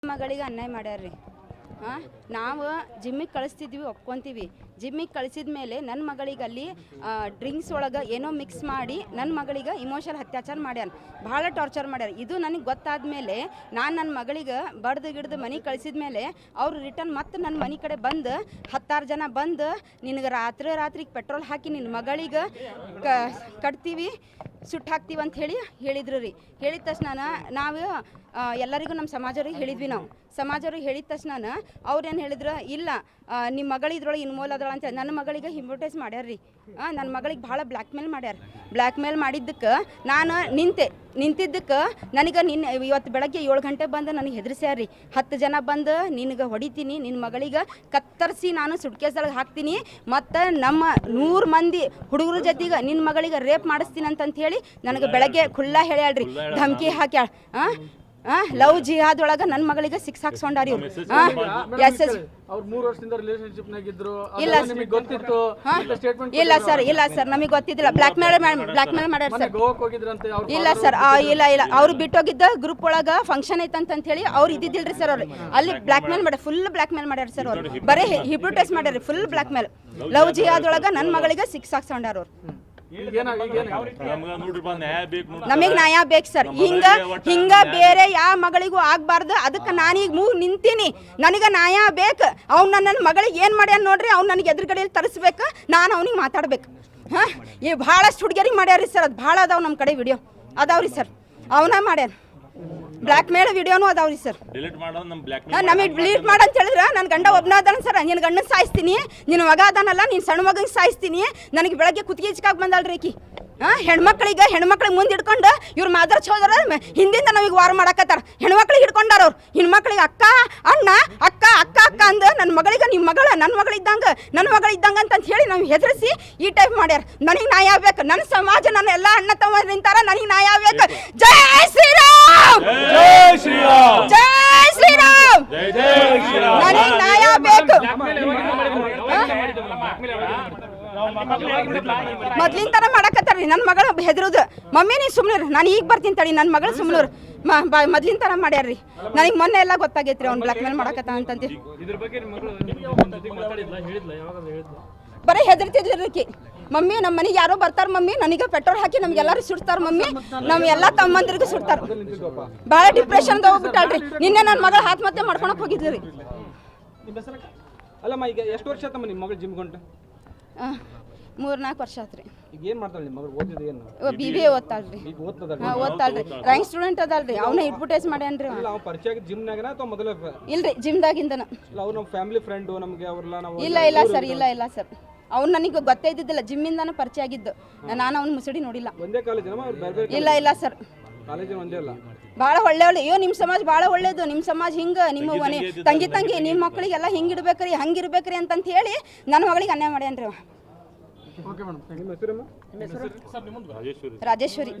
ಮಗಳಿಗೆ ಅನ್ಯಾಯ ಮಾಡ್ಯಾರ್ರಿ. ನಾವು ಜಿಮ್ಮಿಗೆ ಕಳಿಸ್ತಿದ್ವಿ, ಒಪ್ಕೊತೀವಿ. ಜಿಮ್ಮಿಗೆ ಕಳಿಸಿದ ಮೇಲೆ ನನ್ನ ಮಗಳಿಗೆ ಅಲ್ಲಿ ಡ್ರಿಂಕ್ಸ್ ಒಳಗೆ ಏನೋ ಮಿಕ್ಸ್ ಮಾಡಿ ನನ್ನ ಮಗಳಿಗೆ ಇಮೋಷನಲ್ ಅತ್ಯಾಚಾರ ಮಾಡ್ಯಾನ, ಭಾಳ ಟಾರ್ಚರ್ ಮಾಡ್ಯಾರ. ಇದು ನನಗೆ ಗೊತ್ತಾದ ಮೇಲೆ ನಾನು ನನ್ನ ಮಗಳಿಗೆ ಬಡ್ದು ಗಿಡ್ದು ಮನೆಗೆ ಕಳಿಸಿದ ಮೇಲೆ ಅವರು ರಿಟರ್ನ್ ಮತ್ತೆ ನನ್ನ ಮನೆ ಕಡೆ ಬಂದು 10 ಜನ ಬಂದು ನಿನಗೆ ರಾತ್ರಿಗೆ ಪೆಟ್ರೋಲ್ ಹಾಕಿ ನಿನ್ನ ಮಗಳಿಗೆ ಕಟ್ತೀವಿ, ಸುಟ್ಟು ಹಾಕ್ತೀವಿ ಅಂತ ಹೇಳಿದ್ರು ರೀ. ಹೇಳಿದ ತಕ್ಷಣ ನಾವು ಎಲ್ಲರಿಗೂ ನಮ್ಮ ಸಮಾಜವ್ರಿಗೆ ಹೇಳಿದ್ವಿ. ನಾವು ಸಮಾಜವ್ರಿಗೆ ಹೇಳಿದ ತಕ್ಷಣ ಅವ್ರೇನು ಹೇಳಿದ್ರು, ಇಲ್ಲ ನಿಮ್ಮ ಮಗಳು ಇದ್ರೊಳಗೆ ಇನ್ವಾಲ್ವ್ ಅದ್ರೊಳಗೆ ಅಂತ ನನ್ನ ಮಗಳಿಗೆ ಹಿಮ್ನೋಟೈಸ್ ಮಾಡ್ಯಾರ ರೀ. ನನ್ನ ಮಗಳಿಗೆ ಭಾಳ ಬ್ಲ್ಯಾಕ್ ಮೇಲ್ ಮಾಡಿದ್ದಕ್ಕೆ ನಾನು ನಿಂತಿದ್ದಕ್ಕೆ ನನಗೆ ಇವತ್ತು ಬೆಳಗ್ಗೆ 7 ಗಂಟೆಗೆ ಬಂದು ನನಗೆ ಹೆದರ್ಸ್ಯಾರ್ರಿ. 10 ಜನ ಬಂದು ನಿನಗೆ ಹೊಡಿತೀನಿ, ನಿನ್ನ ಮಗಳಿಗೆ ಕತ್ತರಿಸಿ ನಾನು ಸುಟ್ಕೇಸೊಳಗೆ ಹಾಕ್ತೀನಿ, ಮತ್ತು ನಮ್ಮ 100 ಮಂದಿ ಹುಡುಗರ ಜೊತೆಗೆ ನಿನ್ನ ಮಗಳಿಗೆ ರೇಪ್ ಮಾಡಿಸ್ತೀನಿ ಅಂತ ಹೇಳಿ ನನಗೆ ಬೆಳಗ್ಗೆ ಖುಲ್ಲಾ ಹೇಳ್ಯಾಳ್ರಿ, ಧಮಕಿ ಹಾಕ್ಯಾಳ. ಲವ್ ಜಿಹಾದ್ ಒಳಗೆ ನನ್ನ ಮಗಳಿಗೆ 6 ಹಾಕ್ಸ್ಕೊಂಡಾರಿ ಇವ್ರು. ಇಲ್ಲ ಸರ್ ನಮಗೆ ಗೊತ್ತಿದ್ದಿಲ್ಲ. ಬ್ಲ್ಯಾಕ್ ಮೇಲ್ ಮಾಡ್ಯಾರ ಸರ್. ಇಲ್ಲ ಸರ್, ಇಲ್ಲ ಅವ್ರು ಬಿಟ್ಟೋಗಿದ್ದ ಗ್ರೂಪ್ ಒಳಗೆ ಫಂಕ್ಷನ್ ಐತಂತ ಹೇಳಿ ಅವ್ರು ಇದ್ದಿದ್ದಿಲ್ರಿ ಸರ್. ಅವ್ರು ಅಲ್ಲಿ ಫುಲ್ ಬ್ಲ್ಯಾಕ್ ಮೇಲ್ ಮಾಡ್ಯಾರ ಸರ್. ಅವ್ರು ಬರೀ ಹಿಪ್ನೋಟೈಸ್ ಮಾಡ್ಯಾರ, ಫುಲ್ ಬ್ಲ್ಯಾಕ್ ಮೇಲ್. ಲವ್ ಜಿಹಾದ್ ಒಳಗೆ ನನ್ನ ಮಗಳಿಗೆ 6 ಹಾಕ್ಸ್ಕೊಂಡಾರ ಅವ್ರು. ನಮಗ್ ನ್ಯಾಯ ಬೇಕು ಸರ್. ಹಿಂಗ ಬೇರೆ ಯಾವ ಮಗಳಿಗೂ ಆಗ್ಬಾರ್ದು. ಅದಕ್ಕೆ ನಾನೀಗ ನಿಂತೀನಿ, ನನಗೆ ನ್ಯಾಯ ಬೇಕು. ಅವ್ನು ನನ್ನ ಮಗಳಿಗೆ ಏನು ಮಾಡ್ಯಾನ ನೋಡ್ರಿ, ಅವ್ನು ನನಗೆ ಎದುರುಗಡೆಯಲ್ಲಿ ತರಿಸ್ಬೇಕು, ನಾನು ಅವ್ನಿಗೆ ಮಾತಾಡ್ಬೇಕು. ಈ ಭಾಳಷ್ಟು ಹುಡುಗಿಯರಿಗೆ ಮಾಡ್ಯಾರಿ ಸರ್. ಅದು ಭಾಳ ಅದಾವ ನಮ್ಮ ಕಡೆ ವಿಡಿಯೋ ಅದಾವ್ರಿ ಸರ್. ಅವನ ಮಾಡ್ಯಾರ, ಬ್ಲ್ಯಾಕ್ ಮೇಲ್ ವಿಡಿಯೋನು ಅದಾವ್ರಿ ಸರ್. ನಮಗೆ ಡಿಲೀಟ್ ಮಾಡಂತ ಹೇಳಿದ್ರೆ ನನ್ನ ಗಂಡ ಒಬ್ಬನ ಅದಾನ ಸರ್. ನಿನ್ನ ಗಂಡನ ಸಾಯಿಸ್ತೀನಿ, ನಿನ್ನ ಮಗ ಅದಾನಲ್ಲ, ನಿನ್ನ ಸಣ್ಣ ಮಗನ ಸಾಯಿಸ್ತೀನಿ. ನನಗೆ ಬೆಳಗ್ಗೆ ಕುತ್ತಿಗೆ ಚಿಕ್ಕಾಗಿ ಬಂದಲ್ರಿ ಆಕಿ. ಹೆಣ್ಮಕ್ಳಿಗೆ ಮುಂದೆ ಹಿಡ್ಕೊಂಡು ಇವ್ರು ಮಾದರ್ ಹೋದ್ರ ಹಿಂದಿಂದ ನಮಗೆ ವಾರ ಮಾಡಕತ್ತಾರ. ಹೆಣ್ಮಕ್ಳಿಗೆ ಹಿಡ್ಕೊಂಡಾರ ಅವ್ರು. ಹೆಣ್ಮಕ್ಳಿಗೆ ಅಕ್ಕ ಅಣ್ಣ ಅಕ್ಕ ಅಕ್ಕ ಅಕ್ಕ ಅಂದ ನನ್ನ ಮಗಳಿಗೆ ನಿಮ್ಮ ಮಗಳ ನನ್ನ ಮಗಳಿದ್ದಂಗ ಅಂತ ಹೇಳಿ ನಾವು ಹೆದರಿಸಿ ಈ ಟೈಪ್ ಮಾಡ್ಯಾರ. ನನಗೆ ನ್ಯಾಯ ಆಗ್ಬೇಕು. ನನ್ನ ಸಮಾಜ ನನ್ನ ಎಲ್ಲ ಅಣ್ಣ ತಮ್ಮ ನಿಂತಾರ, ನನಗೆ ನ್ಯಾಯ ಆಗ್ಬೇಕು. ಜೈ ಶ್ರೀರಾಮ್, ಜೈ ಶ್ರೀರಾಮ್, ನನಗೆ ನ್ಯಾಯ ಬೇಕು. ಮೊದ್ಲಿನ ತರ ಮಾಡಕತ್ತಾರ್ರಿ. ನನ್ನ ಮಗಳು ಹೆದರುದು, ಮಮ್ಮಿ ನೀ ಸುಮ್ನಿರು, ನಾನು ಈಗ ಬರ್ತೀನಿ ತಡಿ, ನನ್ನ ಮಗಳು ಸುಮ್ನೂರು ಮೊದ್ಲಿನ ತರ ಮಾಡ್ಯಾರ್ರಿ. ನನಗೆ ಮೊನ್ನೆ ಎಲ್ಲ ಗೊತ್ತಾಗೈತ್ರಿ ಅವ್ನು ಬ್ಲ್ಯಾಕ್ ಮೇಲ್ ಮಾಡಕತ್ತ ಅಂತಂತ. ಬರೀ ಹೆದರ್ತಿದ್ಲಿಕ್ಕೆ, ಮಮ್ಮಿ ನಮ್ಮ ಮನೆಗೆ ಯಾರೋ ಬರ್ತಾರ ಮಮ್ಮಿ, ನನಗೆ ಪೆಟ್ರೋಲ್ ಹಾಕಿ ನಮ್ಗೆಲ್ಲರೂ ಸುಡ್ತಾರ ಮಮ್ಮಿ, ನಮ್ಮ ಎಲ್ಲ ತಮ್ಮಂದ್ರಿಗೂ ಸುಡ್ತಾರ. ಭಾಳ ಡಿಪ್ರೆಷನ್ ಹೋಗ್ಬಿಟ್ಟಾಳ್ರಿ. ನಿನ್ನೆ ನನ್ನ ಮಗಳು ಆತ್ಮಹತ್ಯೆ ಮಾಡ್ಕೊಳಕ್ ಹೋಗಿದ್ರಿ. ಅಲ್ಲಮ್ಮ, ಈಗ ಎಷ್ಟು ವರ್ಷ ಆತಮ್ಮ ನಿಮ್ಮ ಮಗಳು ಜಿಮ್ ಗೊಂಡು? 3-4 ವರ್ಷ ಆತ್ರಿ. ಈಗ ಏನ್ ಮಾಡ್ತಾಳೆ ನಿಮ್ಮ ಮಗಳು? ಓದಿದ ಏನು? BBA ಓದ್ತಾಳ್ರಿ. ರ್ಯಾಂಕ್ ಸ್ಟೂಡೆಂಟ್ ಅದಲ್ರಿ. ಅವನ ಅಡ್ವರ್ಟೈಸ್ ಮಾಡ್ಯಾನ್ರಿ. ಅವ ಪರಿಚಯ ಜಿಮ್ನಾಗನ ಅಥವಾ ಮೊದಲ? ಇಲ್ರಿ, ಜಿಮ್ದಾಗಿಂದನ. ಅವ್ರು ನಮ್ಮ ಫ್ಯಾಮಿಲಿ ಫ್ರೆಂಡ್, ನಮಗೆ ಅವರೆಲ್ಲ ನಾವು. ಇಲ್ಲ ಸರ್ ಅವ್ನು ನನಗೆ ಗೊತ್ತೇ ಇದ್ದಿದ್ದಿಲ್ಲ. ಜಿಮ್ಮಿಂದಾನ ಪರಿಚಯ ಆಗಿದ್ದು. ನಾನು ಅವ್ನ ಮುಸುಡಿ ನೋಡಿಲ್ಲ. ಒಂದೇ ಕಾಲೇಜ್? ಇಲ್ಲ ಸರ್, ಕಾಲೇಜ್ ಒಂದೇ ಅಲ್ಲ. ಭಾಳ ಒಳ್ಳೆ ಅಯ್ಯೋ ನಿಮ್ಮ ಸಮಾಜ ಭಾಳ ಒಳ್ಳೇದು. ನಿಮ್ಮ ಸಮಾಜ ಹಿಂಗೆ ನಿಮ್ಮ ಮನೆ ತಂಗಿ ನಿಮ್ಮ ಮಕ್ಕಳಿಗೆಲ್ಲ ಹಿಂಗೆ ಇಡ್ಬೇಕ್ರಿ, ಹಂಗಿರ್ಬೇಕ್ರಿ ಅಂತಂತ ಹೇಳಿ ನನ್ನ ಮಗಳಿಗೆ ಅನ್ಯಾಯ ಮಾಡ್ಯಾನ್ರಿ. ಓಕೆ ಮೇಡಮ್, ನಿಮ್ಮ ಹೆಸರಮ್ಮ? ರಾಜೇಶ್ವರಿ.